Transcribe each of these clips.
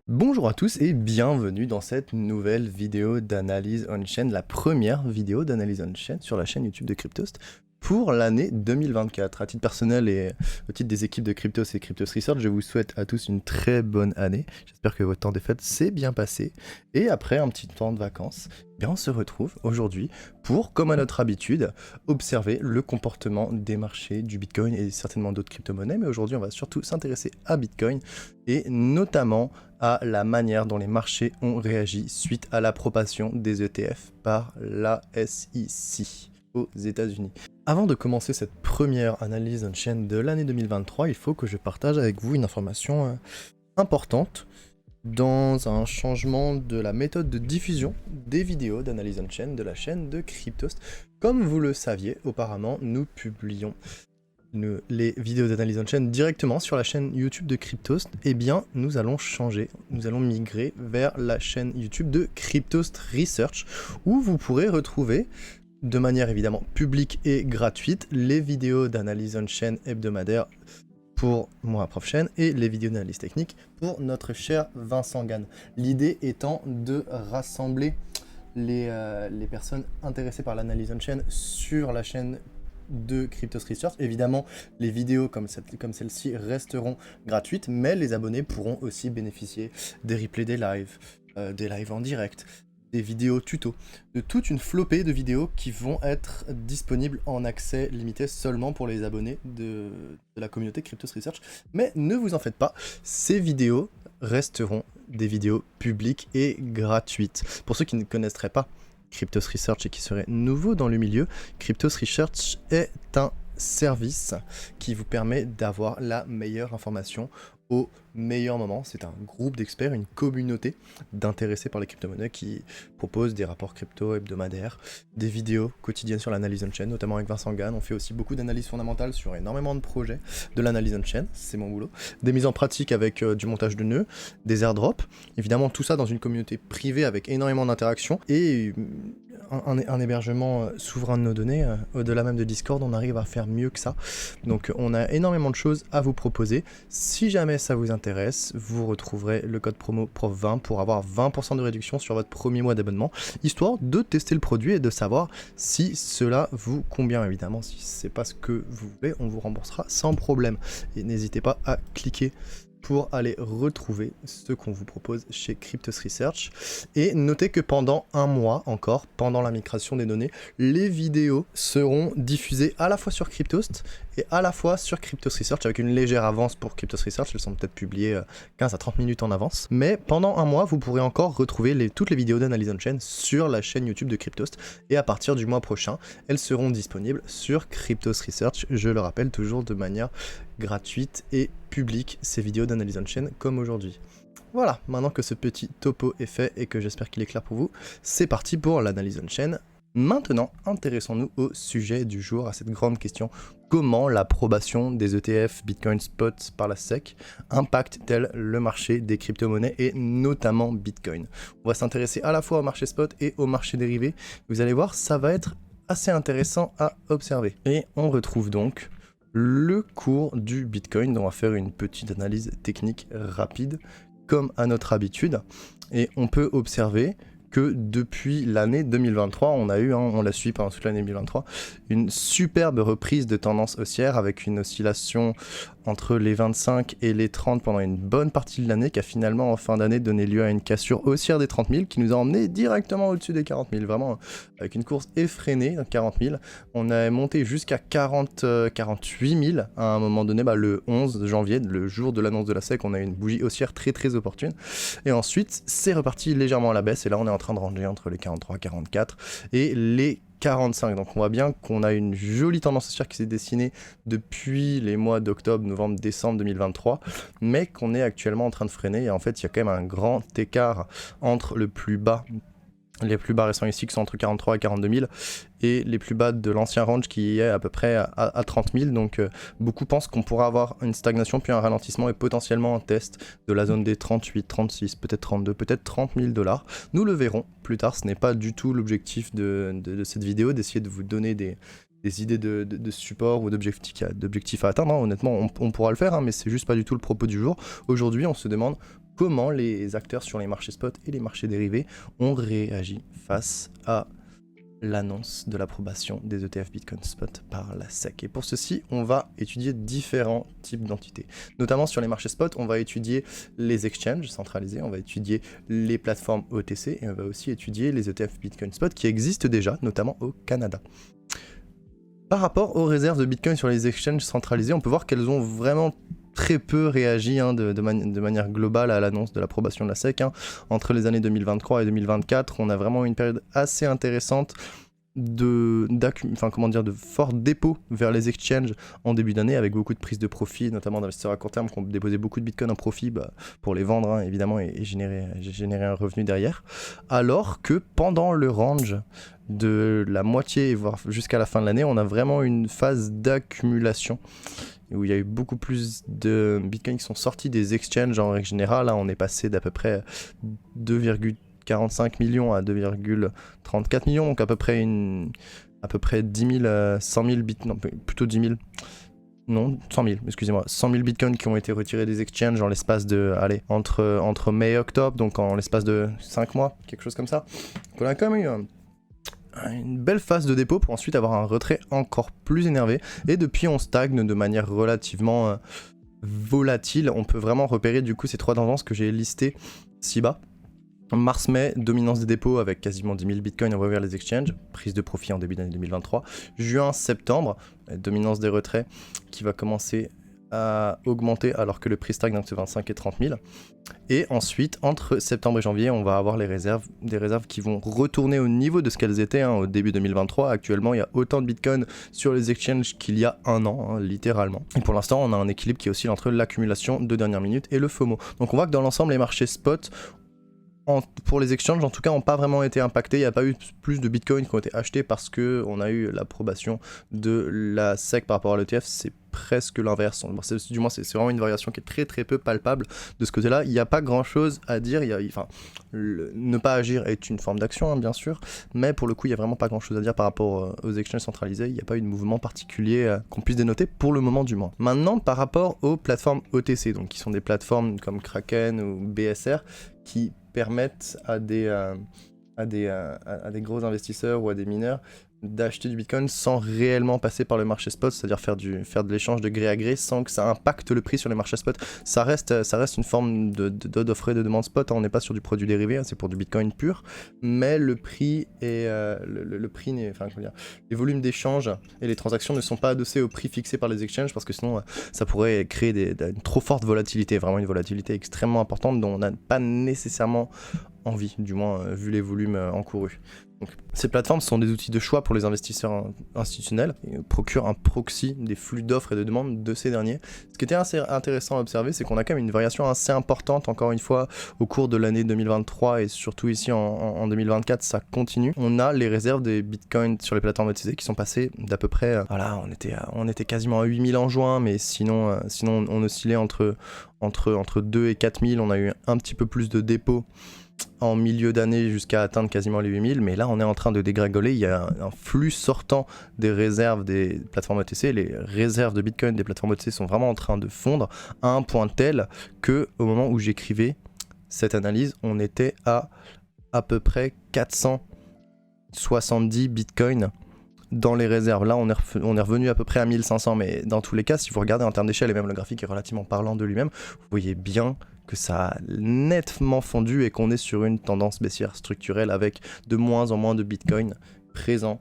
Bonjour à tous et bienvenue dans cette nouvelle vidéo d'analyse on-chain, la première vidéo d'analyse on-chain sur la chaîne YouTube de Cryptost pour l'année 2024. À titre personnel et au titre des équipes de Cryptos et Cryptos Research, je vous souhaite à tous une très bonne année. J'espère que votre temps des fêtes s'est bien passé. Et après un petit temps de vacances, on se retrouve aujourd'hui pour, comme à notre habitude, observer le comportement des marchés du Bitcoin et certainement d'autres crypto-monnaies. Mais aujourd'hui, on va surtout s'intéresser à Bitcoin et notamment à la manière dont les marchés ont réagi suite à l'approbation des ETF par la SEC aux États-Unis. Avant de commencer cette première analyse on-chain de l'année 2023, il faut que je partage avec vous une information importante dans un changement de la méthode de diffusion des vidéos d'analyse on-chain de la chaîne de Cryptost. Comme vous le saviez, auparavant, nous publions les vidéos d'analyse on-chain directement sur la chaîne YouTube de Cryptost. Eh bien, nous allons changer, nous allons migrer vers la chaîne YouTube de Cryptost Research, où vous pourrez retrouver, de manière évidemment publique et gratuite, les vidéos d'analyse on-chain hebdomadaires pour moi, Prof Chen, et les vidéos d'analyse technique pour notre cher Vincent Gann. L'idée étant de rassembler les personnes intéressées par l'analyse on-chain sur la chaîne de Cryptos Research. Évidemment, les vidéos comme celle-ci resteront gratuites, mais les abonnés pourront aussi bénéficier des replays des lives en direct, des vidéos tuto, de toute une flopée de vidéos qui vont être disponibles en accès limité seulement pour les abonnés de la communauté Cryptos Research. Mais ne vous en faites pas, ces vidéos resteront des vidéos publiques et gratuites. Pour ceux qui ne connaîtraient pas Cryptos Research et qui seraient nouveaux dans le milieu, Cryptos Research est un service qui vous permet d'avoir la meilleure information au meilleur moment. C'est un groupe d'experts, une communauté d'intéressés par les crypto-monnaies qui propose des rapports crypto hebdomadaires, des vidéos quotidiennes sur l'analyse on-chain, notamment avec Vincent Gann. On fait aussi beaucoup d'analyses fondamentales sur énormément de projets, de l'analyse on-chain, c'est mon boulot, des mises en pratique avec du montage de nœuds, des airdrops, évidemment tout ça dans une communauté privée avec énormément d'interactions et un hébergement souverain de nos données. Au-delà même de Discord, on arrive à faire mieux que ça. Donc on a énormément de choses à vous proposer. Si jamais ça vous intéresse, vous retrouverez le code promo PROF20 pour avoir 20% de réduction sur votre premier mois d'abonnement, histoire de tester le produit et de savoir si cela vous convient. Évidemment, si c'est pas ce que vous voulez, on vous remboursera sans problème. Et n'hésitez pas à cliquer pour aller retrouver ce qu'on vous propose chez Cryptos Research. Et notez que pendant un mois encore, pendant la migration des données, les vidéos seront diffusées à la fois sur Cryptost et à la fois sur Cryptos Research, avec une légère avance pour Cryptos Research. Elles sont peut-être publiées 15 à 30 minutes en avance. Mais pendant un mois, vous pourrez encore retrouver toutes les vidéos d'analyse on-chain sur la chaîne YouTube de Cryptost. Et à partir du mois prochain, elles seront disponibles sur Cryptos Research, je le rappelle, toujours de manière gratuite et publique, ces vidéos d'analyse on-chain comme aujourd'hui. Voilà, maintenant que ce petit topo est fait et que j'espère qu'il est clair pour vous, c'est parti pour l'analyse on-chain. Maintenant, intéressons-nous au sujet du jour, à cette grande question: comment l'approbation des ETF Bitcoin Spot par la SEC impacte-t-elle le marché des crypto-monnaies et notamment Bitcoin? On va s'intéresser à la fois au marché spot et au marché dérivé. Vous allez voir, ça va être assez intéressant à observer. Et on retrouve donc le cours du Bitcoin, dont on va faire une petite analyse technique rapide, comme à notre habitude. Et on peut observer que depuis l'année 2023, on a eu, on l'a suivi pendant toute l'année 2023, une superbe reprise de tendance haussière avec une oscillation entre les 25 et les 30 pendant une bonne partie de l'année, qui a finalement en fin d'année donné lieu à une cassure haussière des 30 000 qui nous a emmené directement au-dessus des 40 000, vraiment avec une course effrénée, 40 000. On est monté jusqu'à 48 000 à un moment donné, le 11 janvier, le jour de l'annonce de la SEC, on a eu une bougie haussière très très opportune. Et ensuite, c'est reparti légèrement à la baisse et là on est en train de ranger entre les 43, 44 et les 45. Donc on voit bien qu'on a une jolie tendance haussière qui s'est dessinée depuis les mois d'octobre, novembre, décembre 2023, mais qu'on est actuellement en train de freiner. Et en fait, il y a quand même un grand écart entre le plus bas. Les plus bas récents ici qui sont entre 43 et 42 000 et les plus bas de l'ancien range qui est à peu près à 30 000. Donc beaucoup pensent qu'on pourra avoir une stagnation puis un ralentissement et potentiellement un test de la zone des 38, 36, peut-être 32, peut-être 30 000 $. Nous le verrons plus tard. Ce n'est pas du tout l'objectif de cette vidéo, d'essayer de vous donner des idées de support ou d'objectifs à atteindre. Honnêtement, on pourra le faire, mais c'est juste pas du tout le propos du jour. Aujourd'hui, on se demande comment les acteurs sur les marchés spot et les marchés dérivés ont réagi face à l'annonce de l'approbation des ETF Bitcoin Spot par la SEC. Et pour ceci, on va étudier différents types d'entités. Notamment sur les marchés spot, on va étudier les exchanges centralisés, on va étudier les plateformes OTC et on va aussi étudier les ETF Bitcoin Spot qui existent déjà, notamment au Canada. Par rapport aux réserves de Bitcoin sur les exchanges centralisés, on peut voir qu'elles ont vraiment très peu réagi de manière globale à l'annonce de l'approbation de la SEC. Entre les années 2023 et 2024, on a vraiment une période assez intéressante de forts dépôts vers les exchanges en début d'année, avec beaucoup de prises de profit, notamment d'investisseurs à court terme qui ont déposé beaucoup de Bitcoin en profit pour les vendre évidemment et générer un revenu derrière. Alors que pendant le range de la moitié, voire jusqu'à la fin de l'année, on a vraiment une phase d'accumulation où il y a eu beaucoup plus de Bitcoin qui sont sortis des exchanges en règle générale. Là, on est passé d'à peu près 2,45 millions à 2,34 millions, donc à peu près 10 000, 100 000 Bitcoin, non, plutôt 10 000, non, 100 000, excusez-moi, 100 000 Bitcoins qui ont été retirés des exchanges en l'espace de, entre mai et octobre, donc en l'espace de 5 mois, quelque chose comme ça. Donc on a quand même eu une belle phase de dépôt pour ensuite avoir un retrait encore plus énervé, et depuis on stagne de manière relativement volatile. On peut vraiment repérer du coup ces trois tendances que j'ai listées ci-bas. Mars-mai, dominance des dépôts avec quasiment 10 000 bitcoins envoyés vers les exchanges, prise de profit en début d'année 2023. Juin-septembre, dominance des retraits qui va commencer à augmenter alors que le prix stagne entre 25 et 30 000. Et ensuite, entre septembre et janvier, on va avoir des réserves qui vont retourner au niveau de ce qu'elles étaient au début 2023. Actuellement, il y a autant de bitcoin sur les exchanges qu'il y a un an, littéralement. Et pour l'instant, on a un équilibre qui oscille entre l'accumulation de dernière minute et le FOMO. Donc on voit que dans l'ensemble, les marchés spot, pour les exchanges en tout cas, n'ont pas vraiment été impactés. Il n'y a pas eu plus de bitcoins qui ont été achetés parce qu'on a eu l'approbation de la SEC par rapport à l'ETF. C'est presque l'inverse. Du moins, c'est vraiment une variation qui est très très peu palpable de ce côté-là. Il n'y a pas grand-chose à dire. Ne pas agir est une forme d'action, bien sûr, mais pour le coup, il n'y a vraiment pas grand-chose à dire par rapport aux exchanges centralisés. Il n'y a pas eu de mouvement particulier qu'on puisse dénoter pour le moment du moins. Maintenant, par rapport aux plateformes OTC, donc qui sont des plateformes comme Kraken ou BSR, qui permettent à des gros investisseurs ou à des mineurs d'acheter du Bitcoin sans réellement passer par le marché spot, c'est-à-dire faire de l'échange de gré à gré sans que ça impacte le prix sur les marchés spot. Ça reste une forme d'offre et de demande spot, on n'est pas sur du produit dérivé, c'est pour du Bitcoin pur, mais le prix et les volumes d'échange et les transactions ne sont pas adossés au prix fixé par les exchanges parce que sinon ça pourrait créer une trop forte volatilité, vraiment une volatilité extrêmement importante dont on n'a pas nécessairement envie, du moins vu les volumes encourus. Donc, ces plateformes sont des outils de choix pour les investisseurs institutionnels et procurent un proxy des flux d'offres et de demandes de ces derniers. Ce qui était assez intéressant à observer, c'est qu'on a quand même une variation assez importante, encore une fois, au cours de l'année 2023 et surtout ici en 2024, ça continue. On a les réserves des bitcoins sur les plateformes OTC qui sont passées d'à peu près, on était quasiment à 8 000 en juin, mais sinon on oscillait entre 2 et 4 000, on a eu un petit peu plus de dépôts en milieu d'année jusqu'à atteindre quasiment les 8000, mais là on est en train de dégringoler. Il y a un flux sortant des réserves des plateformes OTC. Les réserves de Bitcoin des plateformes OTC sont vraiment en train de fondre à un point tel que au moment où j'écrivais cette analyse, on était à peu près 470 Bitcoin dans les réserves. Là on est revenu à peu près à 1500, mais dans tous les cas, si vous regardez en termes d'échelle, et même le graphique est relativement parlant de lui-même, vous voyez bien que ça a nettement fondu et qu'on est sur une tendance baissière structurelle avec de moins en moins de Bitcoin présents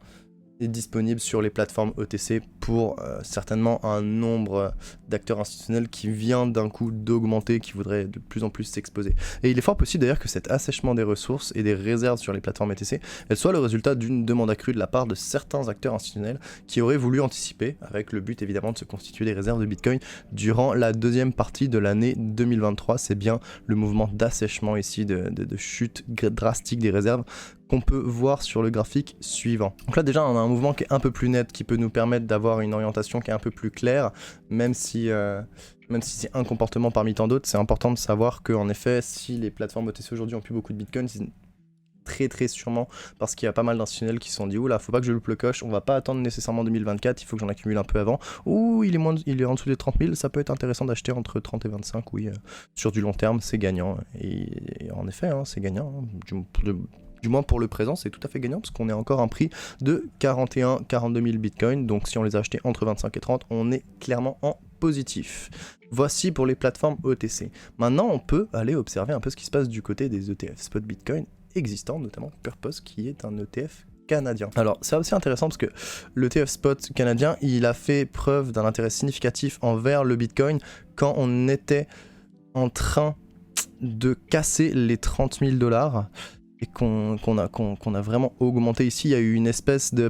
et disponibles sur les plateformes OTC pour certainement un nombre d'acteurs institutionnels qui vient d'un coup d'augmenter, qui voudraient de plus en plus s'exposer. Et il est fort possible d'ailleurs que cet assèchement des ressources et des réserves sur les plateformes OTC, elle soit le résultat d'une demande accrue de la part de certains acteurs institutionnels qui auraient voulu anticiper, avec le but évidemment de se constituer des réserves de Bitcoin durant la deuxième partie de l'année 2023. C'est bien le mouvement d'assèchement ici, de chute drastique des réserves qu'on peut voir sur le graphique suivant. Donc là déjà on a un mouvement qui est un peu plus net, qui peut nous permettre d'avoir une orientation qui est un peu plus claire, même si c'est un comportement parmi tant d'autres. C'est important de savoir qu'en effet, si les plateformes OTC aujourd'hui ont plus beaucoup de Bitcoin, très sûrement parce qu'il y a pas mal d'institutionnels qui se sont dit oula, faut pas que je loupe le coche, on va pas attendre nécessairement 2024, il faut que j'en accumule un peu avant, ou il est en dessous des 30 000, ça peut être intéressant d'acheter entre 30 et 25, oui, sur du long terme, c'est gagnant, et en effet, hein, c'est gagnant, hein, du moins pour le présent, c'est tout à fait gagnant parce qu'on est encore à un prix de 41-42 000 bitcoins. Donc si on les a achetés entre 25 et 30, on est clairement en positif. Voici pour les plateformes OTC. Maintenant, on peut aller observer un peu ce qui se passe du côté des ETF spot bitcoin existants, notamment Purpose qui est un ETF canadien. Alors c'est aussi intéressant parce que l'ETF spot canadien, il a fait preuve d'un intérêt significatif envers le bitcoin quand on était en train de casser les 30 000 $. Et qu'on a vraiment augmenté ici, il y a eu une espèce de,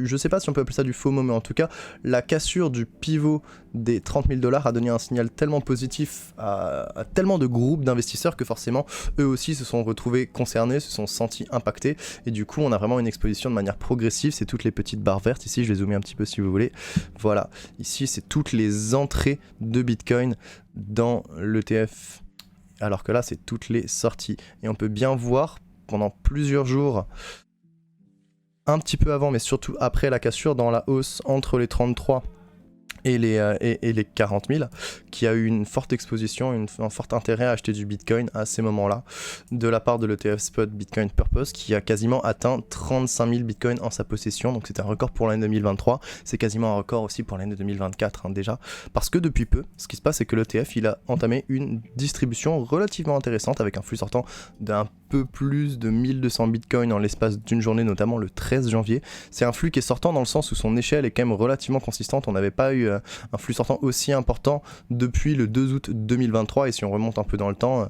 je sais pas si on peut appeler ça du FOMO, mais en tout cas, la cassure du pivot des 30 000 $ a donné un signal tellement positif à tellement de groupes d'investisseurs que forcément, eux aussi se sont retrouvés concernés, se sont sentis impactés, et du coup, on a vraiment une exposition de manière progressive, c'est toutes les petites barres vertes, ici, je vais zoomer un petit peu si vous voulez, voilà, ici, c'est toutes les entrées de Bitcoin dans l'ETF, alors que là c'est toutes les sorties et on peut bien voir pendant plusieurs jours, un petit peu avant mais surtout après la cassure, dans la hausse entre les 33 et les 40 000, qui a eu une forte exposition, un fort intérêt à acheter du Bitcoin à ces moments-là, de la part de l'ETF Spot Bitcoin Purpose, qui a quasiment atteint 35 000 Bitcoins en sa possession, donc c'était un record pour l'année 2023, c'est quasiment un record aussi pour l'année 2024 hein, déjà, parce que depuis peu, ce qui se passe c'est que l'ETF il a entamé une distribution relativement intéressante, avec un flux sortant d'un peu plus de 1200 Bitcoins en l'espace d'une journée, notamment le 13 janvier. C'est un flux qui est sortant dans le sens où son échelle est quand même relativement consistante, on n'avait pas eu un flux sortant aussi important depuis le 2 août 2023, et si on remonte un peu dans le temps,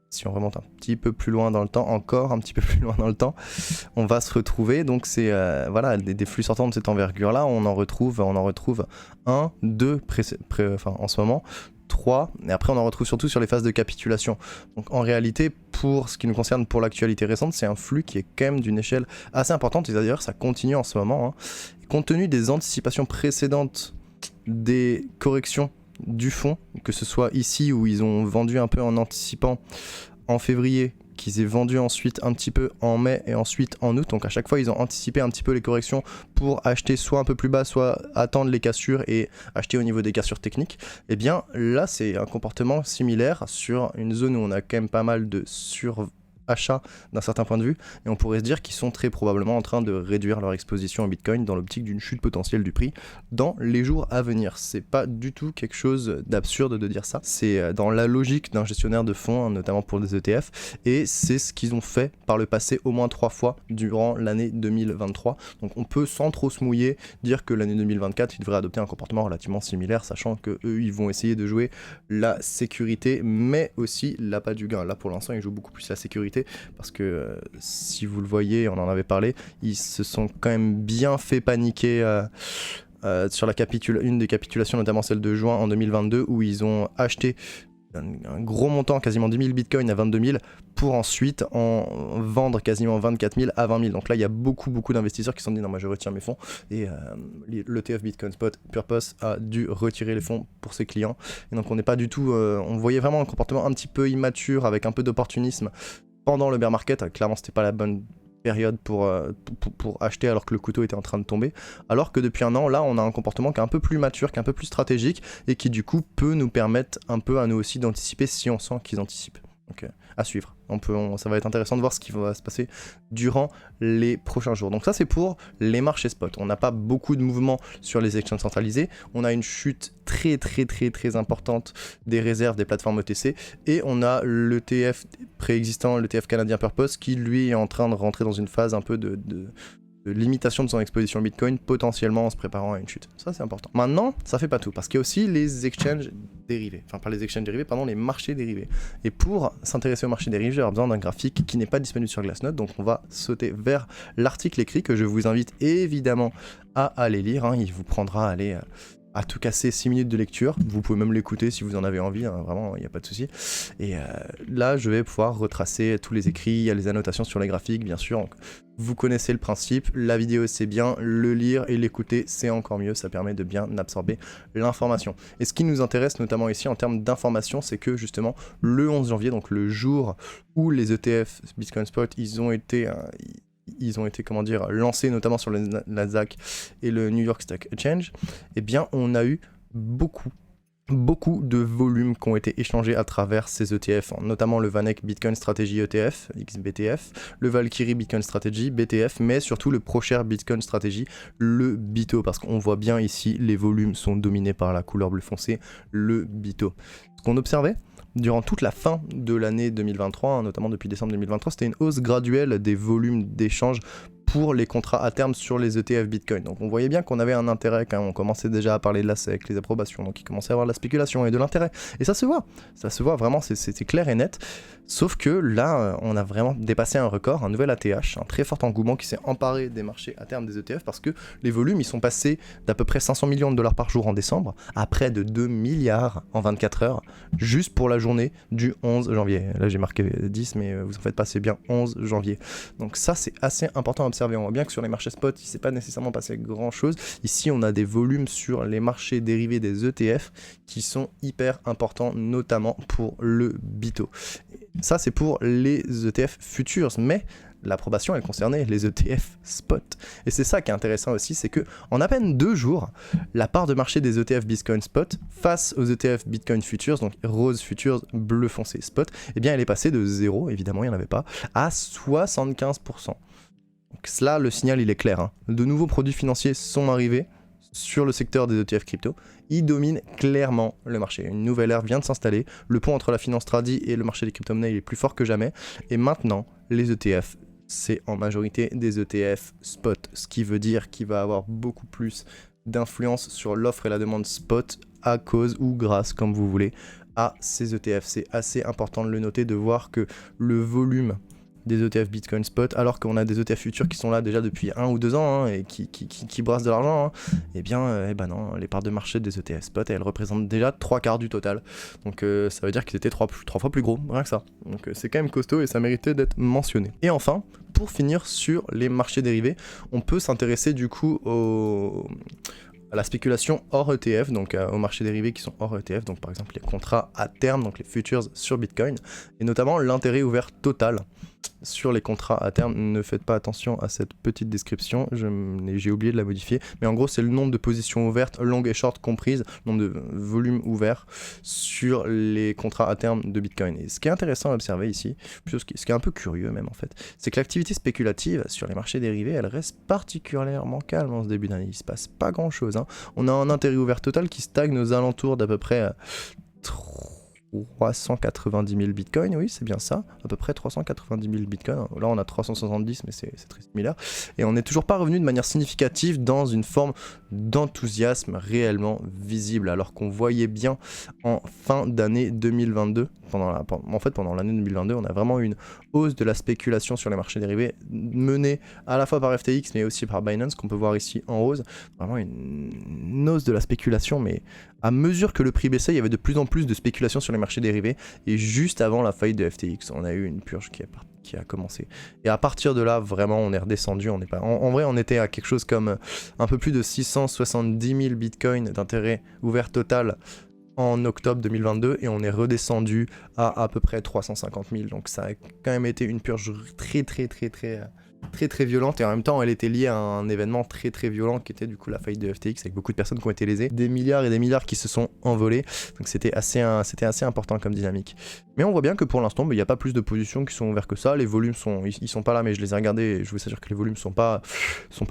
si on remonte un petit peu plus loin dans le temps, encore un petit peu plus loin dans le temps, on va se retrouver, donc c'est voilà, des flux sortants de cette envergure là, on en retrouve 1, 2 en ce moment, 3, et après on en retrouve surtout sur les phases de capitulation. Donc en réalité, pour ce qui nous concerne, pour l'actualité récente, c'est un flux qui est quand même d'une échelle assez importante, et d'ailleurs ça continue en ce moment, hein. Compte tenu des anticipations précédentes des corrections du fonds, que ce soit ici où ils ont vendu un peu en anticipant en février, qu'ils aient vendu ensuite un petit peu en mai et ensuite en août, donc à chaque fois ils ont anticipé un petit peu les corrections pour acheter soit un peu plus bas, soit attendre les cassures et acheter au niveau des cassures techniques, et bien là c'est un comportement similaire sur une zone où on a quand même pas mal de achat d'un certain point de vue, et on pourrait se dire qu'ils sont très probablement en train de réduire leur exposition au Bitcoin dans l'optique d'une chute potentielle du prix dans les jours à venir. C'est pas du tout quelque chose d'absurde de dire ça, c'est dans la logique d'un gestionnaire de fonds, hein, notamment pour des ETF, et c'est ce qu'ils ont fait par le passé au moins 3 fois durant l'année 2023, donc on peut sans trop se mouiller dire que l'année 2024 ils devraient adopter un comportement relativement similaire, sachant que eux ils vont essayer de jouer la sécurité mais aussi l'appât du gain. Là pour l'instant ils jouent beaucoup plus la sécurité, parce que si vous le voyez, on en avait parlé, ils se sont quand même bien fait paniquer sur une des capitulations, notamment celle de juin en 2022, où ils ont acheté un gros montant, quasiment 10 000 bitcoins à 22 000, pour ensuite en vendre quasiment 24 000 à 20 000. Donc là, il y a beaucoup d'investisseurs qui se sont dit non, moi je retire mes fonds, et l'ETF Bitcoin Spot Purpose a dû retirer les fonds pour ses clients. Et donc on n'est pas du tout, on voyait vraiment un comportement un petit peu immature, avec un peu d'opportunisme pendant le bear market. Clairement c'était pas la bonne période pour acheter alors que le couteau était en train de tomber, alors que depuis un an là on a un comportement qui est un peu plus mature, qui est un peu plus stratégique, et qui du coup peut nous permettre un peu à nous aussi d'anticiper si on sent qu'ils anticipent. Donc à suivre, ça va être intéressant de voir ce qui va se passer durant les prochains jours. Donc ça c'est pour les marchés spot. On n'a pas beaucoup de mouvements sur les exchanges centralisés, on a une chute très importante des réserves des plateformes ETC, et on a l'ETF préexistant, l'ETF canadien Purpose, qui lui est en train de rentrer dans une phase un peu de limitation de son exposition Bitcoin, potentiellement en se préparant à une chute. Ça c'est important. Maintenant, ça fait pas tout, parce qu'il y a aussi les exchanges dérivés, enfin pas les exchanges dérivés, pardon, les marchés dérivés. Et pour s'intéresser aux marchés dérivés, j'ai besoin d'un graphique qui n'est pas disponible sur Glassnode, donc on va sauter vers l'article écrit que je vous invite évidemment à aller lire, hein. Il vous prendra à tout casser 6 minutes de lecture. Vous pouvez même l'écouter si vous en avez envie, hein, vraiment, il n'y a pas de souci. Et là, je vais pouvoir retracer tous les écrits, il y a les annotations sur les graphiques, bien sûr. Donc, vous connaissez le principe, la vidéo c'est bien, le lire et l'écouter c'est encore mieux, ça permet de bien absorber l'information. Et ce qui nous intéresse notamment ici en termes d'information, c'est que justement le 11 janvier, donc le jour où les ETF Bitcoin Spot, ils ont été comment dire, lancés notamment sur le Nasdaq et le New York Stock Exchange, eh bien on a eu beaucoup de volumes qui ont été échangés à travers ces ETF, notamment le VanEck Bitcoin Strategy ETF, XBTF, le Valkyrie Bitcoin Strategy, BTF, mais surtout le ProShare Bitcoin Strategy, le BITO, parce qu'on voit bien ici, les volumes sont dominés par la couleur bleu foncé, le BITO. Ce qu'on observait durant toute la fin de l'année 2023, notamment depuis décembre 2023, c'était une hausse graduelle des volumes d'échanges pour les contrats à terme sur les ETF Bitcoin. Donc on voyait bien qu'on avait un intérêt quand on commençait déjà à parler de la SEC, les approbations, donc il commençait à avoir de la spéculation et de l'intérêt. Et ça se voit vraiment, c'est clair et net. Sauf que là, on a vraiment dépassé un record, un nouvel ATH, un très fort engouement qui s'est emparé des marchés à terme des ETF parce que les volumes, ils sont passés d'à peu près 500 millions de dollars par jour en décembre à près de 2 milliards en 24 heures, juste pour la journée du 11 janvier. Là, j'ai marqué 10, mais vous en faites pas, c'est bien 11 janvier. Donc ça, c'est assez important à observer. On voit bien que sur les marchés spot, il ne s'est pas nécessairement passé grand-chose. Ici, on a des volumes sur les marchés dérivés des ETF qui sont hyper importants, notamment pour le BITO. Ça, c'est pour les ETF futures, mais l'approbation, elle concernait les ETF spot. Et c'est ça qui est intéressant aussi, c'est que en à peine 2 jours, la part de marché des ETF Bitcoin spot face aux ETF Bitcoin futures, donc rose futures, bleu foncé spot, eh bien elle est passée de 0, évidemment il n'y en avait pas, à 75%. Donc là, le signal il est clair, hein. De nouveaux produits financiers sont arrivés sur le secteur des ETF crypto. Ils dominent clairement le marché. Une nouvelle ère vient de s'installer. Le pont entre la finance tradi et le marché des crypto-monnaies il est plus fort que jamais. Et maintenant, les ETF, c'est en majorité des ETF spot. Ce qui veut dire qu'il va avoir beaucoup plus d'influence sur l'offre et la demande spot à cause ou grâce, comme vous voulez, à ces ETF. C'est assez important de le noter, de voir que le volume des ETF Bitcoin Spot, alors qu'on a des ETF futurs qui sont là déjà depuis 1 ou 2 ans, hein, et qui brassent de l'argent, hein, eh bien non, les parts de marché des ETF Spot, elles représentent déjà 3/4 du total. Donc ça veut dire qu'ils étaient 3 fois plus gros, rien que ça. Donc c'est quand même costaud et ça méritait d'être mentionné. Et enfin, pour finir sur les marchés dérivés, on peut s'intéresser du coup à la spéculation hors ETF, donc aux marchés dérivés qui sont hors ETF, donc par exemple les contrats à terme, donc les futures sur Bitcoin, et notamment l'intérêt ouvert total sur les contrats à terme. Ne faites pas attention à cette petite description, j'ai oublié de la modifier, mais en gros c'est le nombre de positions ouvertes, longues et short comprises, nombre de volumes ouverts sur les contrats à terme de Bitcoin. Et ce qui est intéressant à observer ici, ce qui est un peu curieux même en fait, c'est que l'activité spéculative sur les marchés dérivés, elle reste particulièrement calme en ce début d'année, il se passe pas grand chose, hein. On a un intérêt ouvert total qui stagne aux alentours d'à peu près 390 000 bitcoins, oui c'est bien ça, à peu près 390 000 bitcoins, là on a 370 mais c'est très similaire, et on n'est toujours pas revenu de manière significative dans une forme d'enthousiasme réellement visible, alors qu'on voyait bien en fin d'année 2022, pendant l'année 2022, on a vraiment eu une hausse de la spéculation sur les marchés dérivés, menée à la fois par FTX mais aussi par Binance, qu'on peut voir ici en rose, vraiment une hausse de la spéculation, mais à mesure que le prix baissait, il y avait de plus en plus de spéculation sur les marchés dérivés, et juste avant la faillite de FTX, on a eu une purge qui a commencé. Et à partir de là, vraiment, on est redescendu. En vrai, on était à quelque chose comme un peu plus de 670 000 bitcoins d'intérêt ouvert total en octobre 2022, et on est redescendu à peu près 350 000. Donc ça a quand même été une purge très violente, et en même temps elle était liée à un événement très violent qui était du coup la faillite de FTX, avec beaucoup de personnes qui ont été lésées, des milliards et des milliards qui se sont envolés, donc c'était assez important comme dynamique. Mais on voit bien que pour l'instant il n'y a pas plus de positions qui sont ouvertes que ça, les volumes ils sont pas là, mais je les ai regardés et je vous assure que les volumes sont pas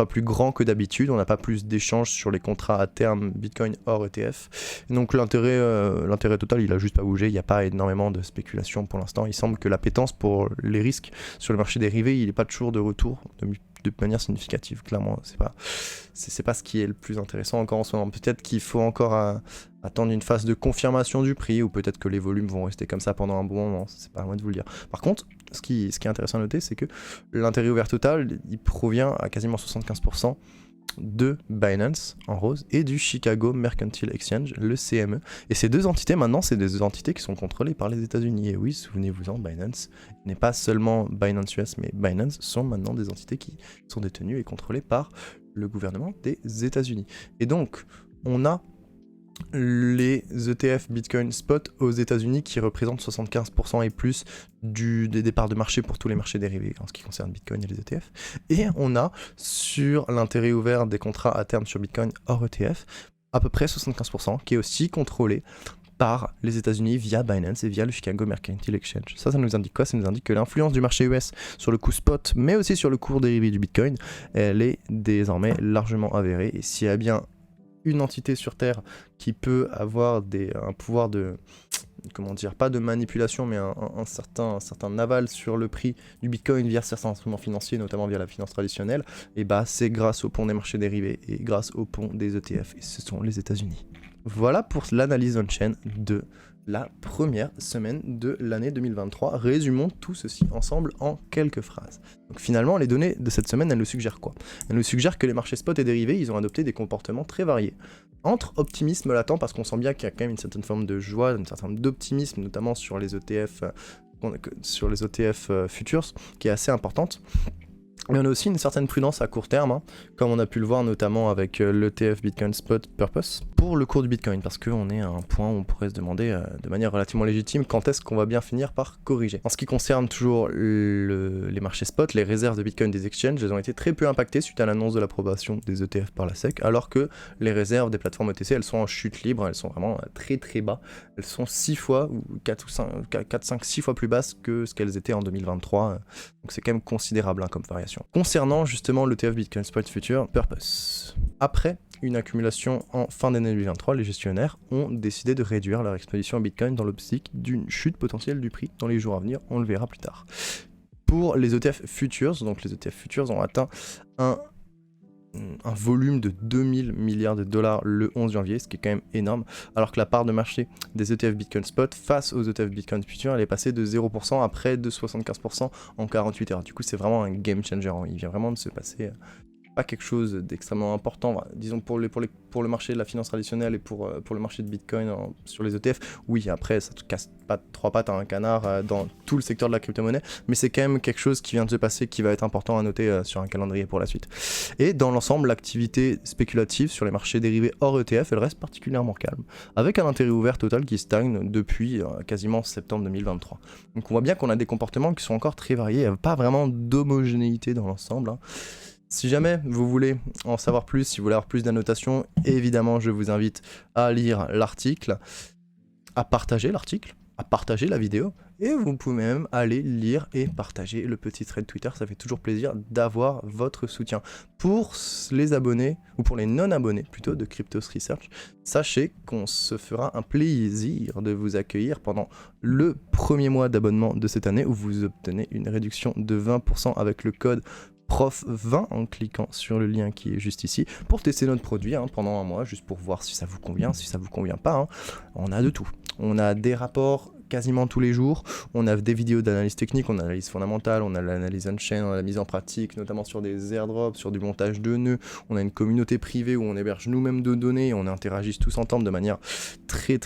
plus grands que d'habitude, on n'a pas plus d'échanges sur les contrats à terme Bitcoin hors ETF, donc l'intérêt total il a juste pas bougé, il n'y a pas énormément de spéculation pour l'instant, il semble que l'appétence pour les risques sur le marché dérivé il n'est pas toujours de retour de manière significative, clairement c'est pas ce qui est le plus intéressant encore en ce moment. Peut-être qu'il faut encore attendre une phase de confirmation du prix, ou peut-être que les volumes vont rester comme ça pendant un bon moment, c'est pas à moi de vous le dire. Par contre, ce qui est intéressant à noter, c'est que l'intérêt ouvert total il provient à quasiment 75% de Binance en rose et du Chicago Mercantile Exchange, le CME. Et ces deux entités, maintenant, c'est des entités qui sont contrôlées par les États-Unis. Et oui, souvenez-vous-en, Binance n'est pas seulement Binance US, mais Binance sont maintenant des entités qui sont détenues et contrôlées par le gouvernement des États-Unis. Et donc, on a les ETF Bitcoin Spot aux États-Unis qui représentent 75% et plus des parts de marché pour tous les marchés dérivés en ce qui concerne Bitcoin et les ETF. Et on a sur l'intérêt ouvert des contrats à terme sur Bitcoin hors ETF à peu près 75% qui est aussi contrôlé par les États-Unis via Binance et via le Chicago Mercantile Exchange. Ça nous indique quoi? Ça nous indique que l'influence du marché US sur le coût spot, mais aussi sur le cours dérivé du Bitcoin, elle est désormais largement avérée. Et s'il y a bien une entité sur Terre qui peut avoir un pouvoir de, comment dire, pas de manipulation, mais un certain aval sur le prix du Bitcoin via certains instruments financiers, notamment via la finance traditionnelle, et bah c'est grâce au pont des marchés dérivés et grâce au pont des ETF, et ce sont les États-Unis. Voilà pour l'analyse on-chain de la première semaine de l'année 2023. Résumons tout ceci ensemble en quelques phrases. Donc finalement, les données de cette semaine, elles nous suggèrent quoi? Elles nous suggèrent que les marchés spot et dérivés, ils ont adopté des comportements très variés. Entre optimisme latent, parce qu'on sent bien qu'il y a quand même une certaine forme de joie, une certaine forme d'optimisme, notamment sur les ETF, futures, qui est assez importante. Mais on a aussi une certaine prudence à court terme, comme on a pu le voir notamment avec l'ETF Bitcoin Spot Purpose, pour le cours du Bitcoin, parce qu'on est à un point où on pourrait se demander de manière relativement légitime quand est-ce qu'on va bien finir par corriger. En ce qui concerne toujours les marchés spot, les réserves de Bitcoin des exchanges, elles ont été très peu impactées suite à l'annonce de l'approbation des ETF par la SEC, alors que les réserves des plateformes ETC, elles sont en chute libre, elles sont vraiment très très bas, elles sont 6 fois, ou 4, 5, 6 fois plus basses que ce qu'elles étaient en 2023, donc c'est quand même considérable comme variation. Concernant justement l'ETF Bitcoin Spot Future Purpose, après une accumulation en fin d'année 2023, les gestionnaires ont décidé de réduire leur exposition à Bitcoin dans l'optique d'une chute potentielle du prix dans les jours à venir, on le verra plus tard. Pour les ETF Futures, donc les ETF Futures ont atteint un volume de 2000 milliards de dollars le 11 janvier, ce qui est quand même énorme, alors que la part de marché des ETF Bitcoin Spot face aux ETF Bitcoin Future, elle est passée de 0% à près de 75% en 48 heures. Du coup, c'est vraiment un game changer, il vient vraiment de se passer pas quelque chose d'extrêmement important, disons pour le marché de la finance traditionnelle et pour le marché de Bitcoin sur les ETF, oui, après ça te casse pas trois pattes à un canard dans tout le secteur de la crypto-monnaie, mais c'est quand même quelque chose qui vient de se passer, qui va être important à noter sur un calendrier pour la suite. Et dans l'ensemble, l'activité spéculative sur les marchés dérivés hors ETF, elle reste particulièrement calme, avec un intérêt ouvert total qui stagne depuis quasiment septembre 2023. Donc on voit bien qu'on a des comportements qui sont encore très variés, il n'y a pas vraiment d'homogénéité dans l'ensemble, Si jamais vous voulez en savoir plus, si vous voulez avoir plus d'annotations, évidemment je vous invite à lire l'article, à partager l'article, à partager la vidéo, et vous pouvez même aller lire et partager le petit thread Twitter, ça fait toujours plaisir d'avoir votre soutien. Pour les abonnés, ou pour les non-abonnés plutôt, de Cryptos Research, sachez qu'on se fera un plaisir de vous accueillir pendant le premier mois d'abonnement de cette année, où vous obtenez une réduction de 20% avec le code PROF20 en cliquant sur le lien qui est juste ici pour tester notre produit pendant un mois, juste pour voir si ça vous convient, si ça vous convient pas. On a de tout. On a des rapports quasiment tous les jours, on a des vidéos d'analyse technique, on a l'analyse fondamentale, on a l'analyse on-chain, on a la mise en pratique, notamment sur des airdrops, sur du montage de nœuds, on a une communauté privée où on héberge nous-mêmes de données et on interagit tous ensemble de manière très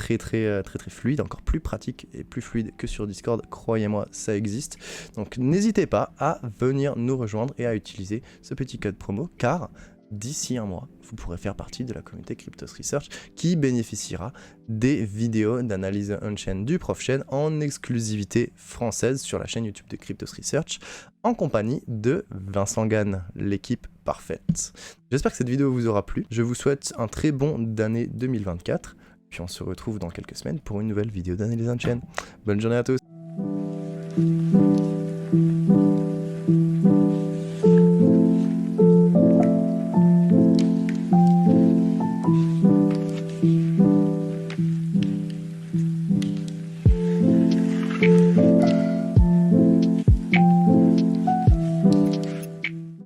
fluide, encore plus pratique et plus fluide que sur Discord, croyez-moi, ça existe. Donc n'hésitez pas à venir nous rejoindre et à utiliser ce petit code promo, car d'ici un mois, vous pourrez faire partie de la communauté Cryptos Research qui bénéficiera des vidéos d'analyse on-chain du ProfChain en exclusivité française sur la chaîne YouTube de Cryptos Research en compagnie de Vincent Gann, l'équipe parfaite. J'espère que cette vidéo vous aura plu. Je vous souhaite un très bon d'année 2024. Puis on se retrouve dans quelques semaines pour une nouvelle vidéo d'analyse on-chain. Bonne journée à tous.